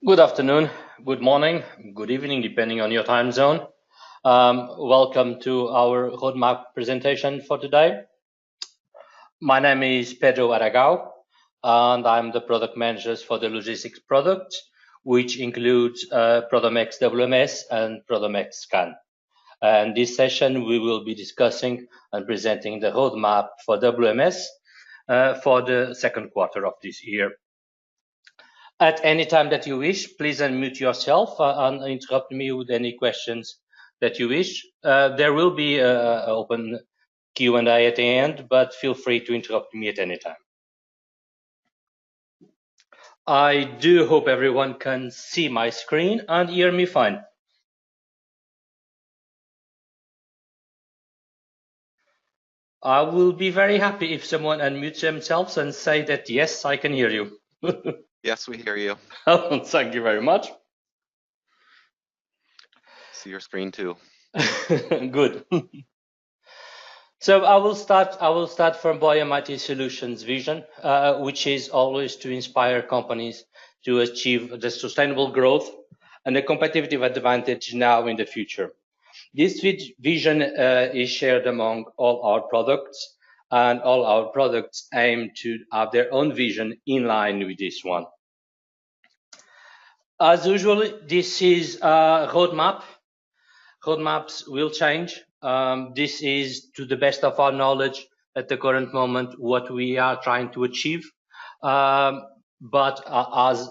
Good afternoon, good morning, good evening, depending on your time zone. Welcome to our roadmap presentation for today. My name is Pedro Aragao, and I'm the product manager for the logistics product, which includes Produmex WMS and Produmex Scan. And this session, we will be discussing and presenting the roadmap for WMS for the second quarter of this year. At any time that you wish, please unmute yourself and interrupt me with any questions that you wish. There will be an open Q&A at the end, but feel free to interrupt me at any time. I do hope everyone can see my screen and hear me fine. I will be very happy if someone unmutes themselves and say that, yes, I can hear you. Yes, we hear you. Oh, thank you very much. See your screen too. Good. So I will start from Boyum IT Solutions vision, which is always to inspire companies to achieve the sustainable growth and a competitive advantage now in the future. This vision is shared among all our products, and all our products aim to have their own vision in line with this one. As usual, this is a roadmap. Roadmaps will change. This is, to the best of our knowledge, at the current moment, what we are trying to achieve. But as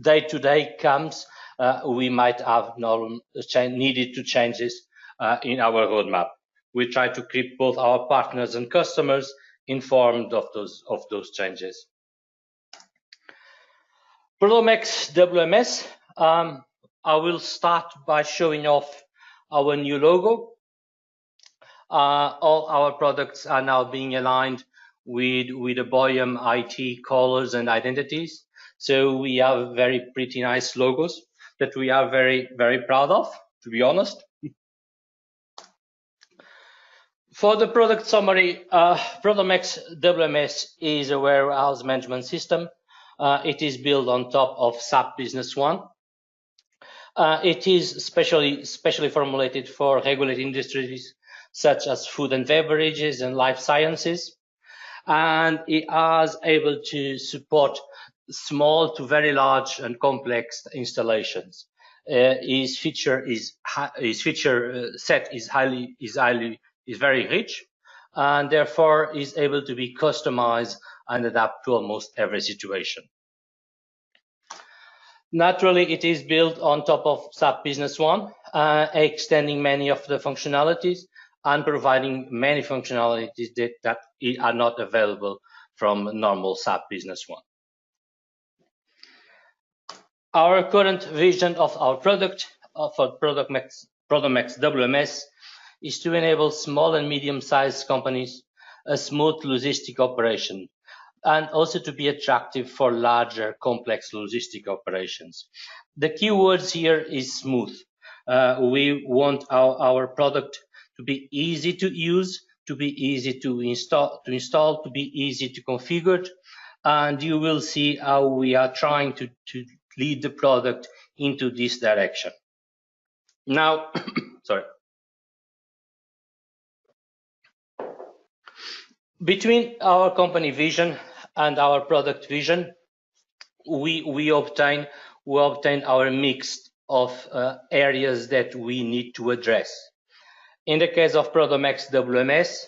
day-to-day comes, we might have needed to changes in our roadmap. We try to keep both our partners and customers informed of those changes. Produmex WMS. I will start by showing off our new logo. All our products are now being aligned with the Boyum IT colors and identities. So we have very pretty nice logos that we are very, very proud of, to be honest. For the product summary, Produmex WMS is a warehouse management system. It is built on top of SAP Business One. It is specially formulated for regulated industries such as food and beverages and life sciences, and it is able to support small to very large and complex installations. His feature set is very rich, and therefore is able to be customized and adapt to almost every situation. Naturally, it is built on top of SAP Business One, extending many of the functionalities and providing many functionalities that are not available from normal SAP Business One. Our current vision of our product for Produmex WMS is to enable small and medium-sized companies a smooth logistic operation, and also to be attractive for larger, complex logistic operations. The key words here is smooth. We want our product to be easy to use, to be easy to install, to be easy to configure, and you will see how we are trying to lead the product into this direction. Now, sorry. Between our company vision and our product vision, we obtain our mix of areas that we need to address. In the case of Produmex WMS,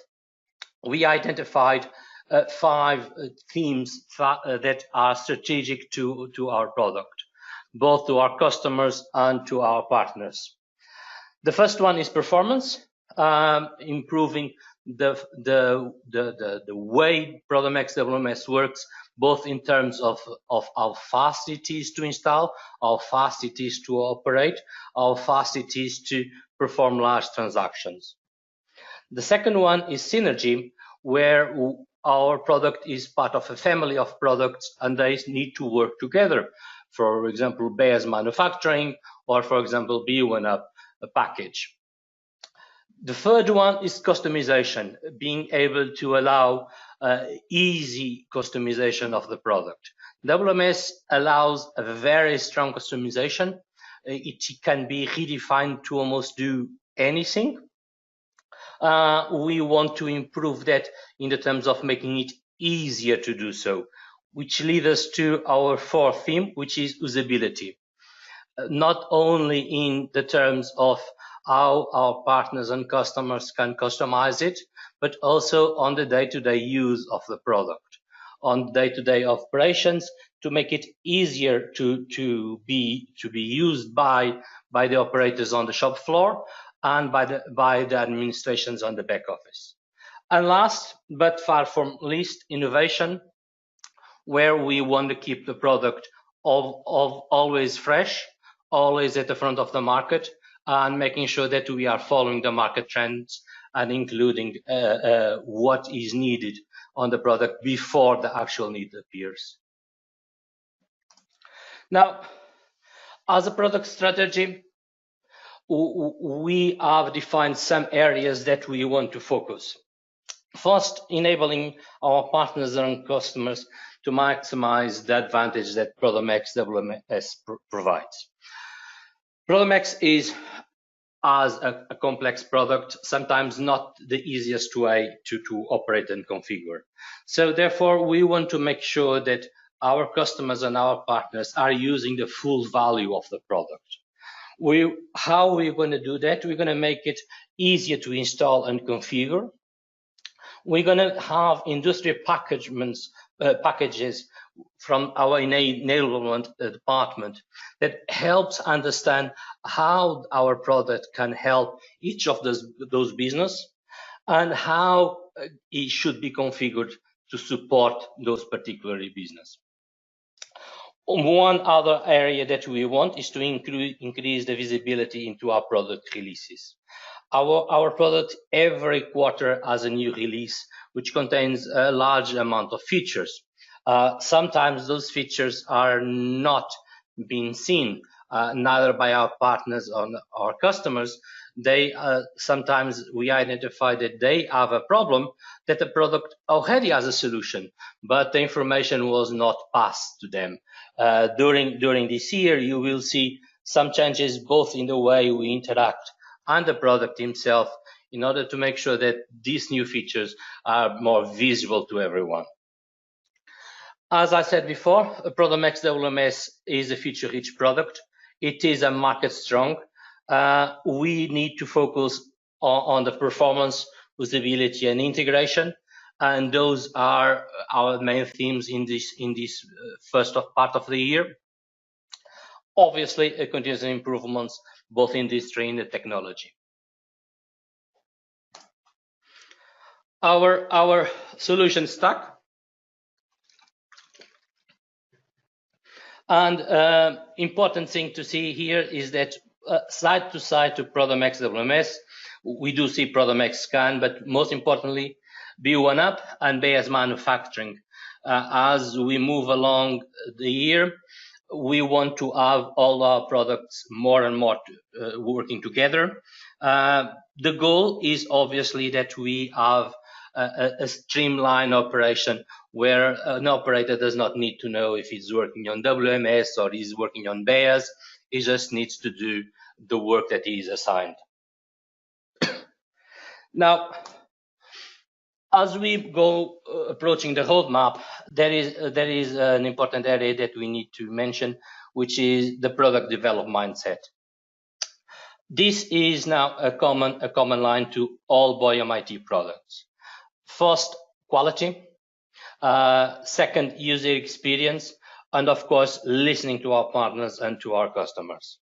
we identified 5 themes that are strategic to our product, both to our customers and to our partners. The first one is performance, improving the way Produmex WMS works, both in terms of how fast it is to install, how fast it is to operate, how fast it is to perform large transactions. The second one is synergy, where our product is part of a family of products and they need to work together. For example, Bear's manufacturing, or for example, Boyum a package. The third one is customization, being able to allow easy customization of the product. WMS allows a very strong customization. It can be redefined to almost do anything. We want to improve that in the terms of making it easier to do so, which leads us to our fourth theme, which is usability. Not only in the terms of how our partners and customers can customize it, but also on the day-to-day use of the product, on day-to-day operations, to make it easier to be used by the operators on the shop floor and by the administrations on the back office. And last, but far from least, innovation, where we want to keep the product of always fresh, always at the front of the market, and making sure that we are following the market trends and including what is needed on the product before the actual need appears. Now, as a product strategy, we have defined some areas that we want to focus. First, enabling our partners and customers to maximize the advantage that Produmex WMS provides. Produmex is, as a complex product, sometimes not the easiest way to operate and configure. So therefore, we want to make sure that our customers and our partners are using the full value of the product. How we're going to do that? We're going to make it easier to install and configure. We're going to have industry packages from our enablement department that helps understand how our product can help each of those business and how it should be configured to support those particular business. One other area that we want is to increase the visibility into our product releases. Our product every quarter has a new release which contains a large amount of features. Sometimes those features are not being seen, neither by our partners or our customers. Sometimes we identify that they have a problem that the product already has a solution, but the information was not passed to them. During this year, you will see some changes both in the way we interact and the product himself in order to make sure that these new features are more visible to everyone. As I said before, Produmex WMS is a feature-rich product. It is a market strong. We need to focus on the performance, usability, and integration, and those are our main themes in this first part of the year. Obviously, continuous improvements both in industry and the technology. Our solution stack. And important thing to see here is that side to side to Produmex WMS, we do see Produmex Scan, but most importantly, B1UP and Beyers Manufacturing. As we move along the year, we want to have all our products more and more working together. The goal is obviously that we have a streamlined operation where an operator does not need to know if he's working on WMS or he's working on Beyers. He just needs to do the work that he is assigned. Now, as we go approaching the roadmap, there is an important area that we need to mention, which is the product development mindset. This is now a common line to all Boyum IT products. First, quality. Second, user experience, and of course, listening to our partners and to our customers.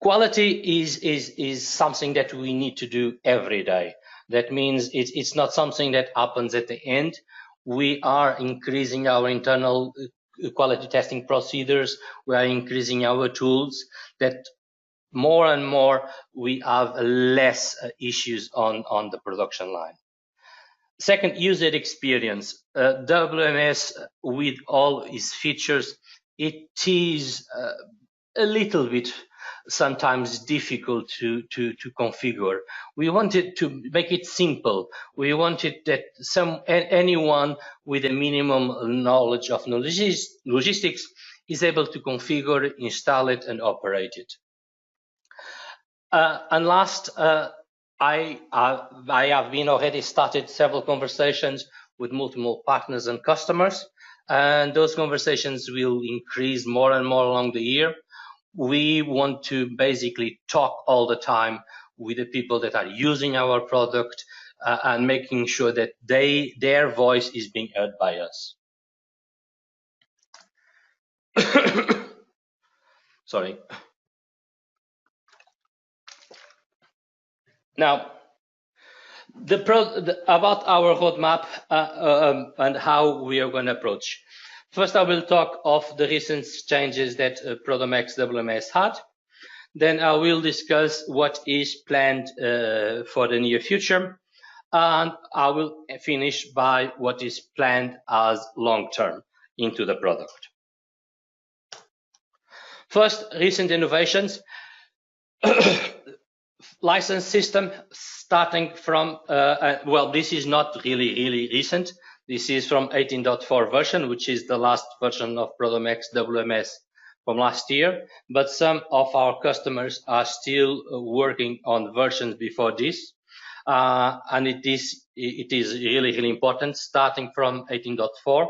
Quality is something that we need to do every day. That means it's not something that happens at the end. We are increasing our internal quality testing procedures. We are increasing our tools that more and more we have less issues on the production line. Second, user experience. WMS with all its features, it is a little bit sometimes difficult to configure. We wanted to make it simple. We wanted that anyone with a minimum knowledge of logistics is able to configure, install it, and operate it. And last, I have been already started several conversations with multiple partners and customers, and those conversations will increase more and more along the year. We want to basically talk all the time with the people that are using our product and making sure that their voice is being heard by us. Sorry. Now, about our roadmap and how we are going to approach. First, I will talk of the recent changes that Produmex WMS had. Then I will discuss what is planned for the near future. And I will finish by what is planned as long-term into the product. First, recent innovations. License system starting from, well, this is not really recent. This is from 18.4 version, which is the last version of Produmex WMS from last year. But some of our customers are still working on versions before this. And it is really important. Starting from 18.4,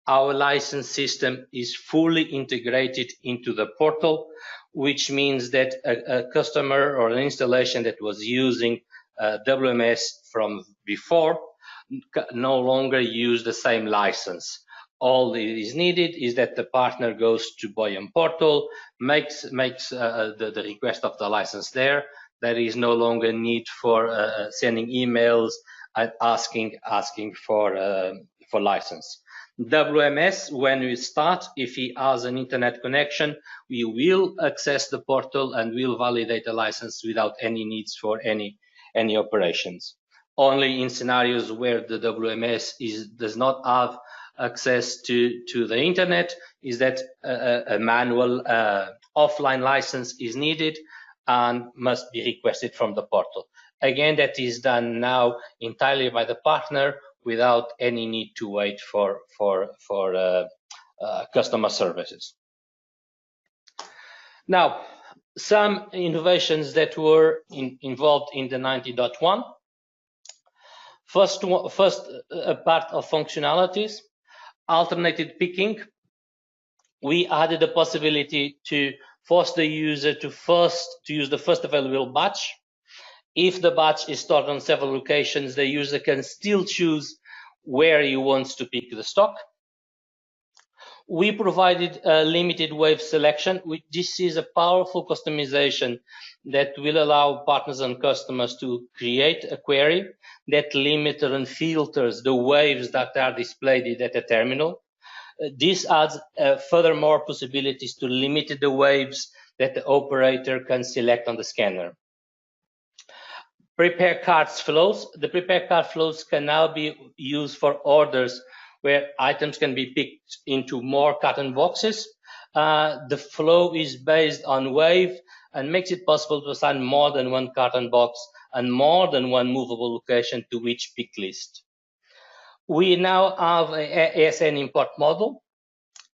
our license system is fully integrated into the portal, which means that a customer or an installation that was using WMS from before no longer use the same license. All that is needed is that the partner goes to Boyum portal, makes the request of the license there. There is no longer need for sending emails and asking for license. WMS, when we start, if he has an internet connection, we will access the portal and will validate the license without any needs for any operations. Only in scenarios where the WMS does not have access to the internet is that a manual offline license is needed and must be requested from the portal. Again, that is done now entirely by the partner without any need to wait for customer services. Now, some innovations that were involved in the 90.1. First, a part of functionalities, alternated picking. We added the possibility to force the user to use the first available batch. If the batch is stored on several locations, the user can still choose where he wants to pick the stock. We provided a limited wave selection. This is a powerful customization that will allow partners and customers to create a query that limits and filters the waves that are displayed at the terminal. This adds furthermore possibilities to limit the waves that the operator can select on the scanner. Prepare cards flows. The prepare card flows can now be used for orders where items can be picked into more carton boxes. The flow is based on wave and makes it possible to assign more than one carton box and more than one movable location to each pick list. We now have an ASN import model.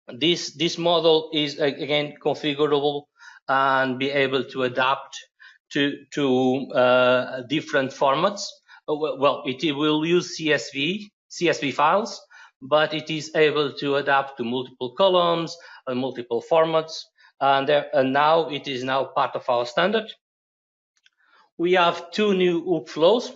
This model is again configurable and be able to adapt to different formats. Well, it will use CSV files, but it is able to adapt to multiple columns and multiple formats. And now it is now part of our standard. We have two new hook flows.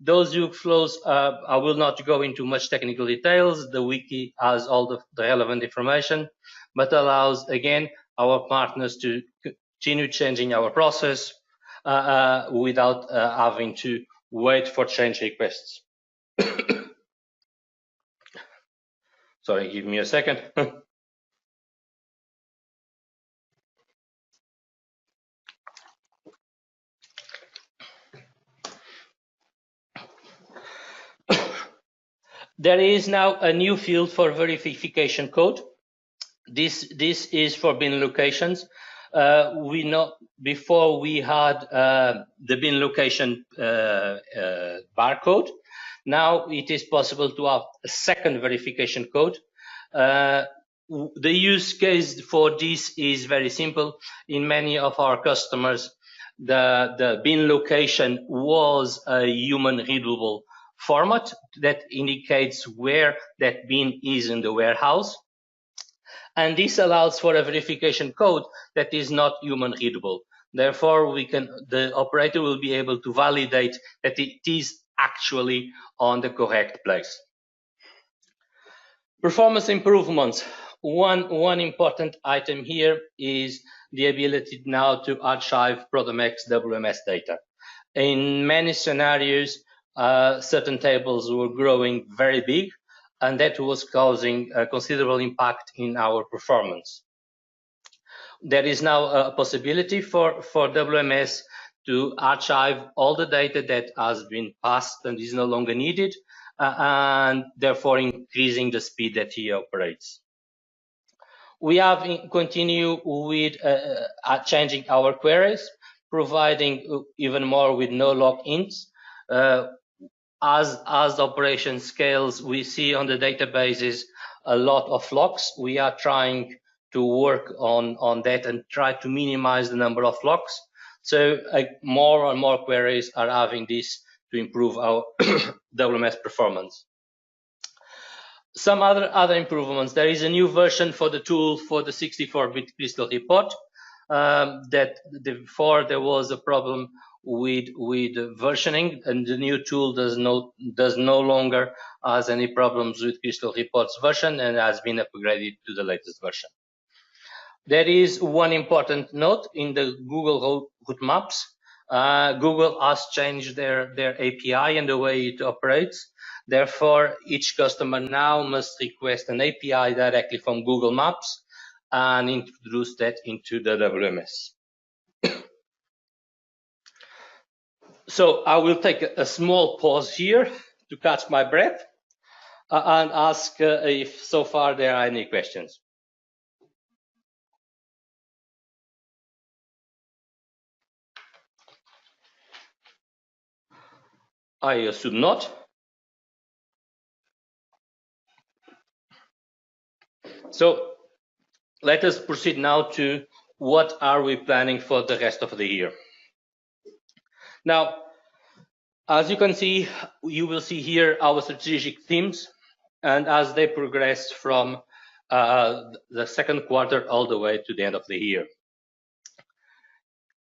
Those hook flows, I will not go into much technical details. The wiki has all the relevant information, but allows, again, our partners to continue changing our process without having to wait for change requests. Sorry, give me a second. There is now a new field for verification code. This is for bin locations. We know before we had the bin location barcode. Now it is possible to have a second verification code. The use case for this is very simple. In many of our customers, the bin location was a human readable format that indicates where that bin is in the warehouse. And this allows for a verification code that is not human readable. Therefore, the operator will be able to validate that it is actually on the correct place. Performance improvements. One important item here is the ability now to archive Produmex WMS data. In many scenarios, certain tables were growing very big, and that was causing a considerable impact in our performance. There is now a possibility for WMS to archive all the data that has been passed and is no longer needed, and therefore increasing the speed that he operates. We have continued with changing our queries, providing even more with no logins. As the operation scales, we see on the databases a lot of locks. We are trying to work on that and try to minimize the number of locks. So more and more queries are having this to improve our WMS performance. Some other improvements. There is a new version for the tool for the 64-bit crystal report. That before there was a problem with versioning, and the new tool does no longer has any problems with crystal reports version and has been upgraded to the latest version. There is one important note in the Google route maps. Google has changed their API and the way it operates. Therefore, each customer now must request an API directly from Google Maps and introduce that into the WMS. So I will take a small pause here to catch my breath and ask if so far there are any questions. I assume not. So let us proceed now to what are we planning for the rest of the year. Now, as you can see, you will see here our strategic themes, and as they progress from the second quarter all the way to the end of the year.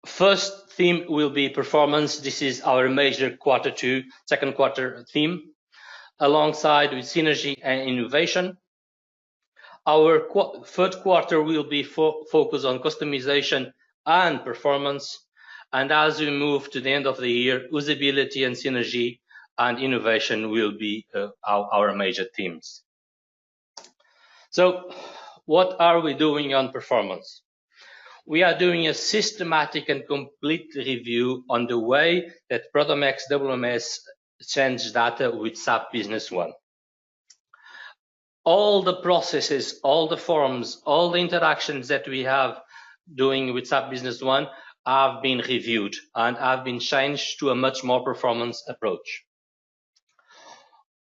First theme will be performance. This is our major second quarter theme, alongside with synergy and innovation. Our third quarter will be focused on customization and performance. And as we move to the end of the year, usability and synergy and innovation will be our major themes. So what are we doing on performance? We are doing a systematic and complete review on the way that Produmex WMS sends data with SAP Business One. All the processes, all the forms, all the interactions that we have doing with SAP Business One have been reviewed and have been changed to a much more performance approach.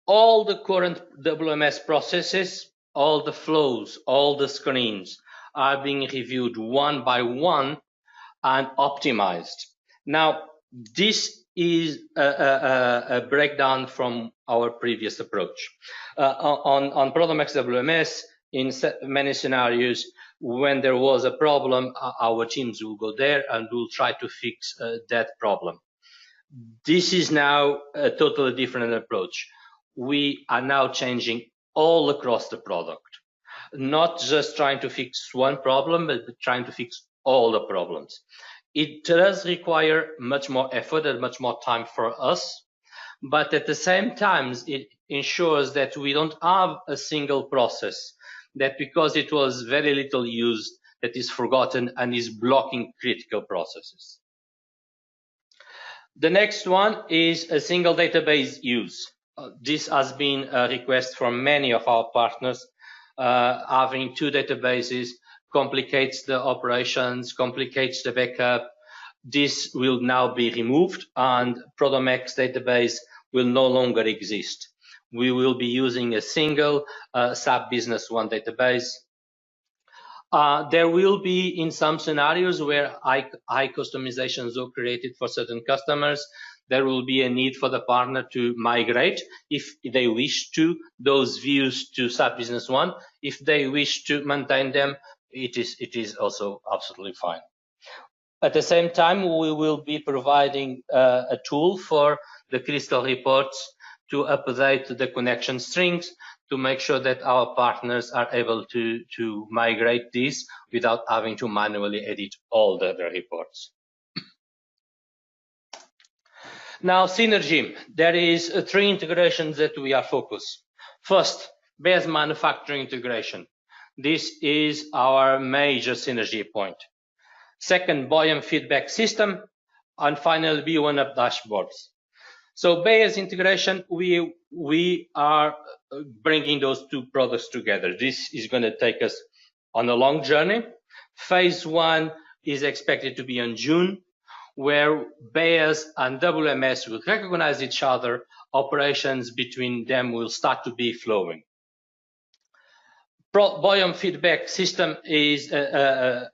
All the current WMS processes, all the flows, all the screens are being reviewed one by one and optimized. Now, this is a breakdown from our previous approach. On Produmex WMS, in many scenarios, when there was a problem, our teams will go there and will try to fix that problem. This is now a totally different approach. We are now changing all across the product, not just trying to fix one problem, but trying to fix all the problems. It does require much more effort and much more time for us, but at the same time, it ensures that we don't have a single process that, because it was very little used, that is forgotten and is blocking critical processes. The next one is a single database use. This has been a request from many of our partners, having two databases complicates the operations, complicates the backup. This will now be removed, and Produmex database will no longer exist. We will be using a single SAP Business One database. There will be, in some scenarios where high customizations are created for certain customers, there will be a need for the partner to migrate, if they wish to, those views to SAP Business One. If they wish to maintain them, it is also absolutely fine. At the same time, we will be providing a tool for the crystal reports to update the connection strings, to make sure that our partners are able to migrate this without having to manually edit all the reports. Now, synergy. There is three integrations that we are focused. First, base manufacturing integration. This is our major synergy point. Second, Boyum feedback system, and finally, B1UP dashboards. So base integration, we are bringing those two products together. This is going to take us on a long journey. Phase 1 is expected to be in June, where BAS and WMS will recognize each other. Operations between them will start to be flowing. Boyum feedback system is a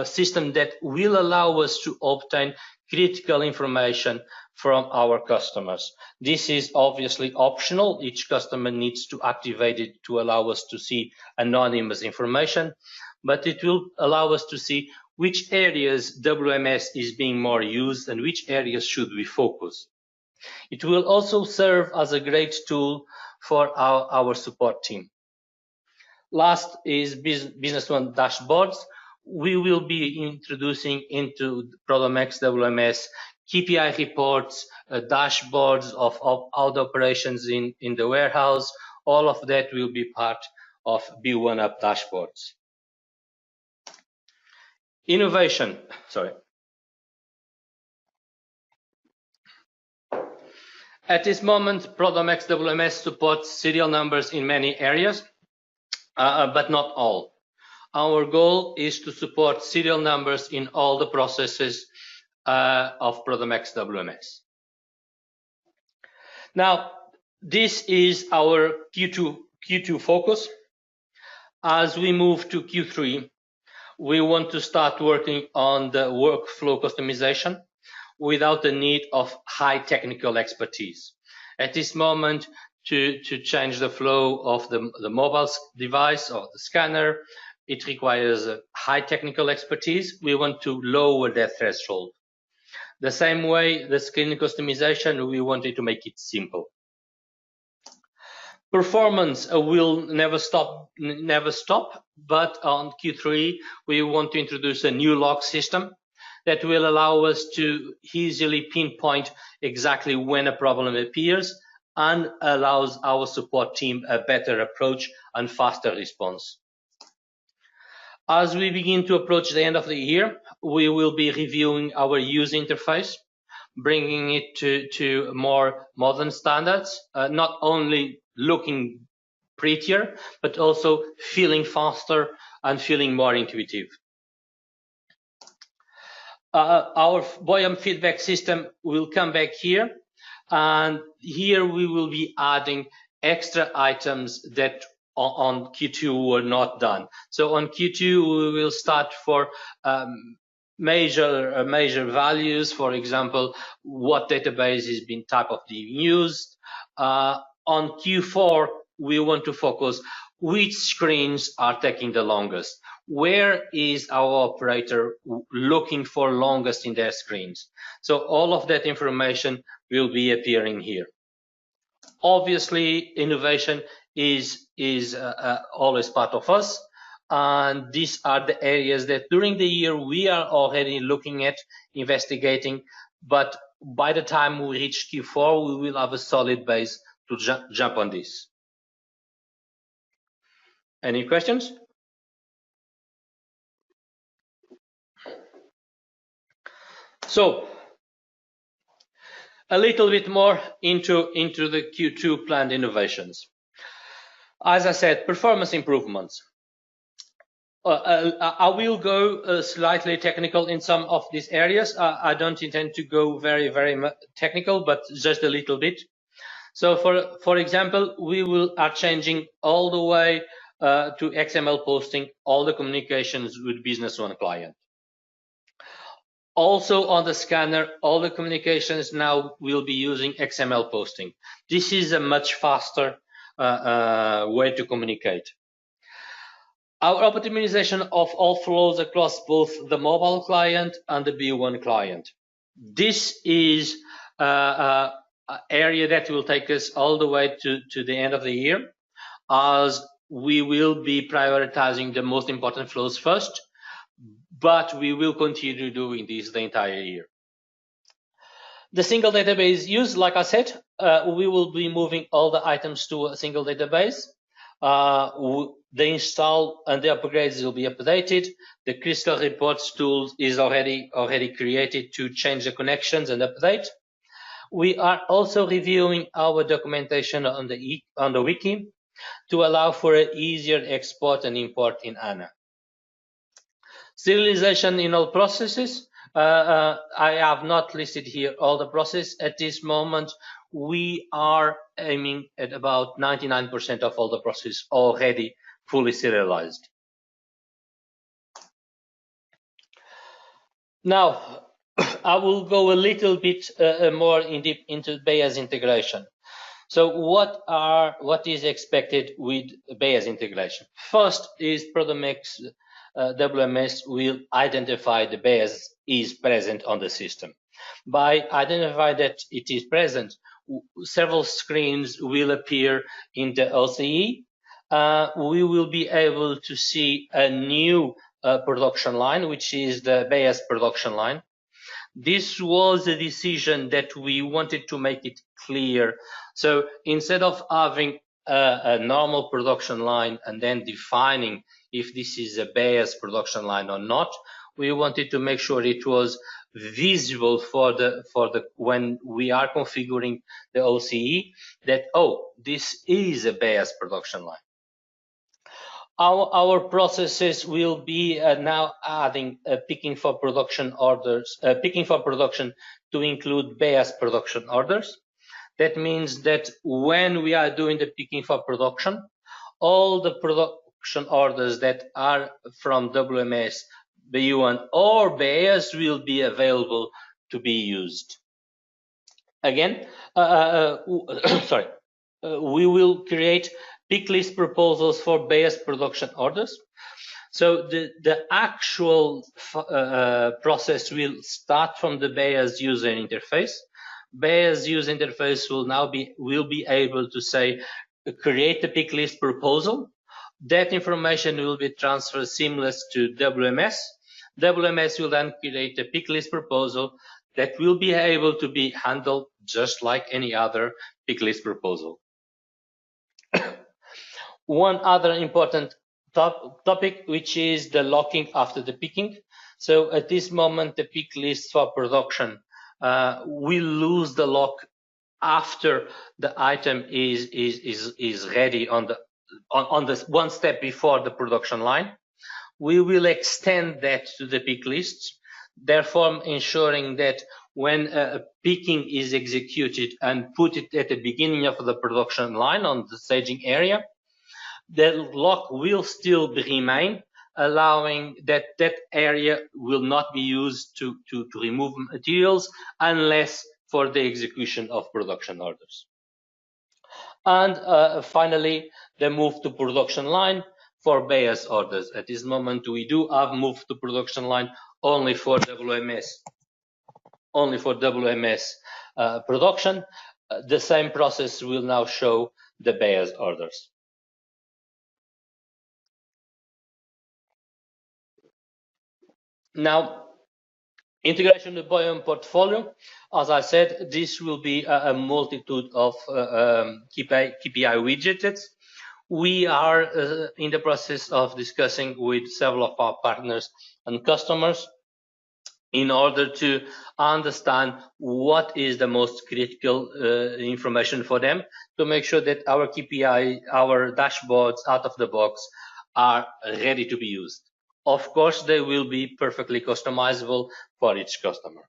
system that will allow us to obtain critical information from our customers. This is obviously optional. Each customer needs to activate it to allow us to see anonymous information, but it will allow us to see which areas WMS is being more used and which areas should we focus. It will also serve as a great tool for our support team. Last is Business One dashboards. We will be introducing into Produmex WMS KPI reports, dashboards of all the operations in the warehouse. All of that will be part of B1UP dashboards. Innovation, sorry. At this moment, Produmex WMS supports serial numbers in many areas, but not all. Our goal is to support serial numbers in all the processes of Produmex WMS. Now, this is our Q2 focus. As we move to Q3, we want to start working on the workflow customization without the need of high technical expertise. At this moment, to change the flow of the mobile device or the scanner, it requires high technical expertise. We want to lower that threshold. The same way, the screen customization, we wanted to make it simple. Performance will never stop, but on Q3, we want to introduce a new log system that will allow us to easily pinpoint exactly when a problem appears and allows our support team a better approach and faster response. As we begin to approach the end of the year, we will be reviewing our user interface, bringing it to more modern standards, not only looking prettier, but also feeling faster and feeling more intuitive. Our Boyum feedback system will come back here, and here we will be adding extra items that on Q2 were not done. So on Q2, we will start for major values, for example, what database is being type of being used. On Q4, we want to focus which screens are taking the longest. Where is our operator looking for longest in their screens? So all of that information will be appearing here. Obviously, innovation is always part of us, and these are the areas that during the year we are already looking at, investigating, but by the time we reach Q4, we will have a solid base to jump on this. Any questions? So, a little bit more into the Q2 planned innovations. As I said, performance improvements. I will go slightly technical in some of these areas. I don't intend to go very technical, but just a little bit. So for example, we are changing all the way to XML posting all the communications with business one client. Also on the scanner, all the communications now will be using XML posting. This is a much faster way to communicate. Our optimization of all flows across both the mobile client and the B1 client. This is an area that will take us all the way to the end of the year, as we will be prioritizing the most important flows first, but we will continue doing this the entire year. The single database use, like I said, we will be moving all the items to a single database. The install and the upgrades will be updated. The Crystal Reports tool is already created to change the connections and update. We are also reviewing our documentation on the wiki to allow for an easier export and import in HANA. Serialization in all processes. I have not listed here all the processes. At this moment, we are aiming at about 99% of all the processes already fully serialized. Now, I will go a little bit more in deep into Bayes integration. So what is expected with Bayes integration? First is Produmex WMS will identify the Bayes is present on the system. By identifying that it is present, several screens will appear in the OCE. We will be able to see a new production line, which is the Bayes production line. This was a decision that we wanted to make it clear. So instead of having a normal production line and then defining if this is a Bayes production line or not, we wanted to make sure it was visible for the when we are configuring the OCE that, oh, this is a Bayes production line. Our processes will be now adding picking for production orders, picking for production to include Bayes production orders. That means that when we are doing the picking for production, all the production orders that are from WMS, B1 or Bayes will be available to be used. Again, sorry, we will create pick list proposals for Bayes production orders. So the actual process will start from the Bayes user interface. Bayes user interface will be able to say, create a pick list proposal. That information will be transferred seamless to WMS. WMS will then create a pick list proposal that will be able to be handled just like any other pick list proposal. One other important topic, which is the locking after the picking. So at this moment, the pick list for production will lose the lock after the item is ready on the one step before the production line. We will extend that to the pick lists, therefore ensuring that when picking is executed and put it at the beginning of the production line on the staging area, the lock will still remain, allowing that area will not be used to remove materials unless for the execution of production orders. And finally, the move to production line for Bayes orders. At this moment, we do have move to production line only for WMS, production. The same process will now show the Bayes orders. Now, integration with Boyum portfolio. As I said, this will be a multitude of KPI widgets. We are in the process of discussing with several of our partners and customers in order to understand what is the most critical information for them to make sure that our KPI, our dashboards out of the box are ready to be used. Of course, they will be perfectly customizable for each customer.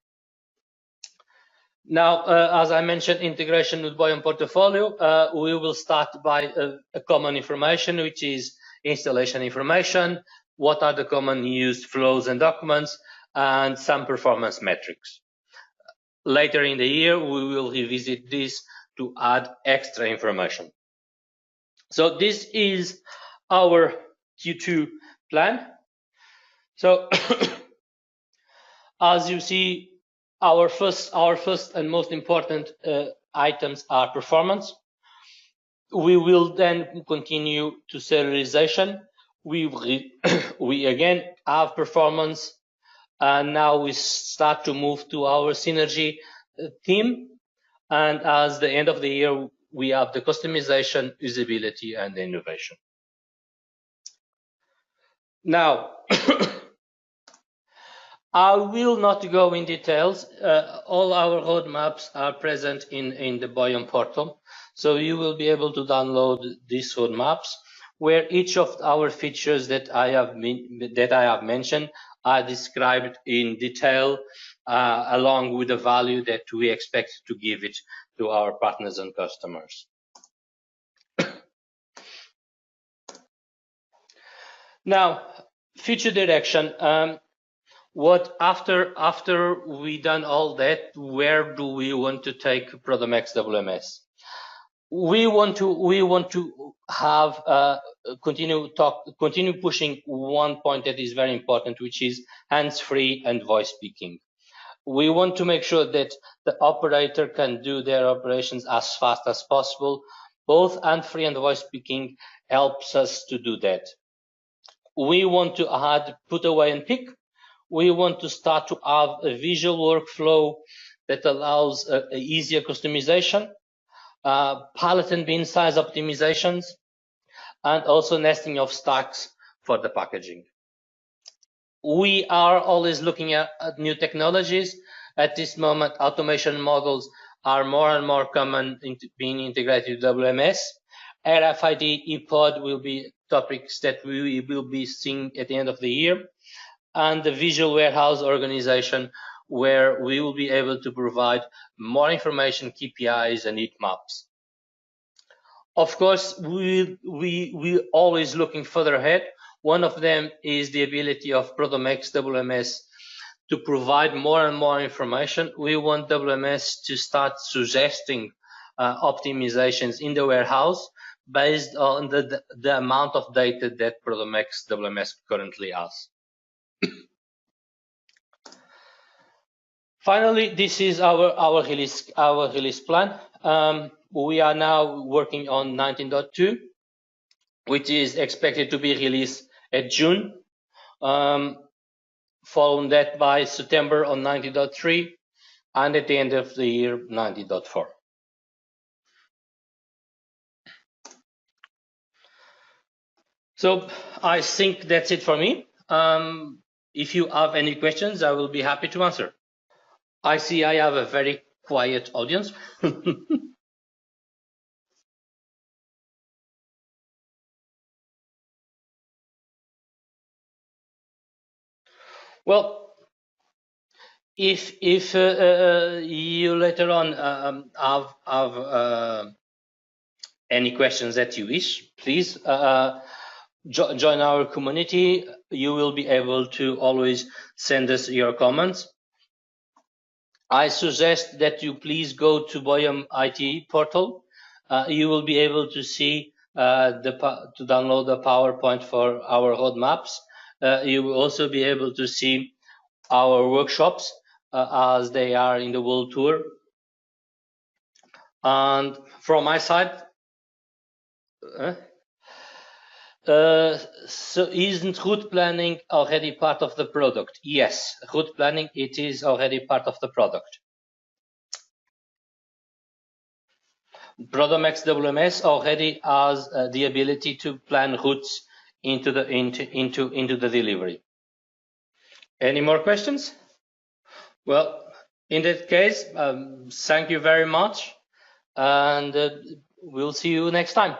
Now, as I mentioned, integration with Boyum portfolio, we will start by a common information, which is installation information, what are the common used flows and documents, and some performance metrics. Later in the year, we will revisit this to add extra information. So this is our Q2 plan. So as you see, our first and most important items are performance. We will then continue to serialization. We again have performance, and now we start to move to our synergy theme. And as the end of the year, we have the customization, usability, and innovation. Now, I will not go in details. All our roadmaps are present in the Boyum portal, so you will be able to download these roadmaps, where each of our features that I have mentioned are described in detail, along with the value that we expect to give it to our partners and customers. Now, future direction. After we done all that, where do we want to take Produmex WMS? We want to have continue pushing one point that is very important, which is hands-free and voice speaking. We want to make sure that the operator can do their operations as fast as possible. Both hands-free and voice speaking helps us to do that. We want to add put away and pick. We want to start to have a visual workflow that allows easier customization, pallet and bin size optimizations, and also nesting of stacks for the packaging. We are always looking at new technologies. At this moment, automation models are more and more common into being integrated with WMS. RFID, ePod will be topics that we will be seeing at the end of the year. And the visual warehouse organization, where we will be able to provide more information, KPIs, and heat maps. Of course, we're always looking further ahead. One of them is the ability of Produmex WMS to provide more and more information. We want WMS to start suggesting optimizations in the warehouse based on the amount of data that Produmex WMS currently has. Finally, this is our release plan. We are now working on 19.2, which is expected to be released at June. Following that by September on 19.3, and at the end of the year 19.4. So I think that's it for me. If you have any questions, I will be happy to answer. I see I have a very quiet audience. Well, if you later on have any questions that you wish, please join our community. You will be able to always send us your comments. I suggest that you please go to Boyum IT portal. You will be able to see to download the PowerPoint for our roadmaps. You will also be able to see our workshops as they are in the world tour. And from my side, so isn't route planning already part of the product? Yes, route planning, it is already part of the product. Produmex WMS already has the ability to plan routes into the delivery. Any more questions? Well, in that case, thank you very much, and we'll see you next time.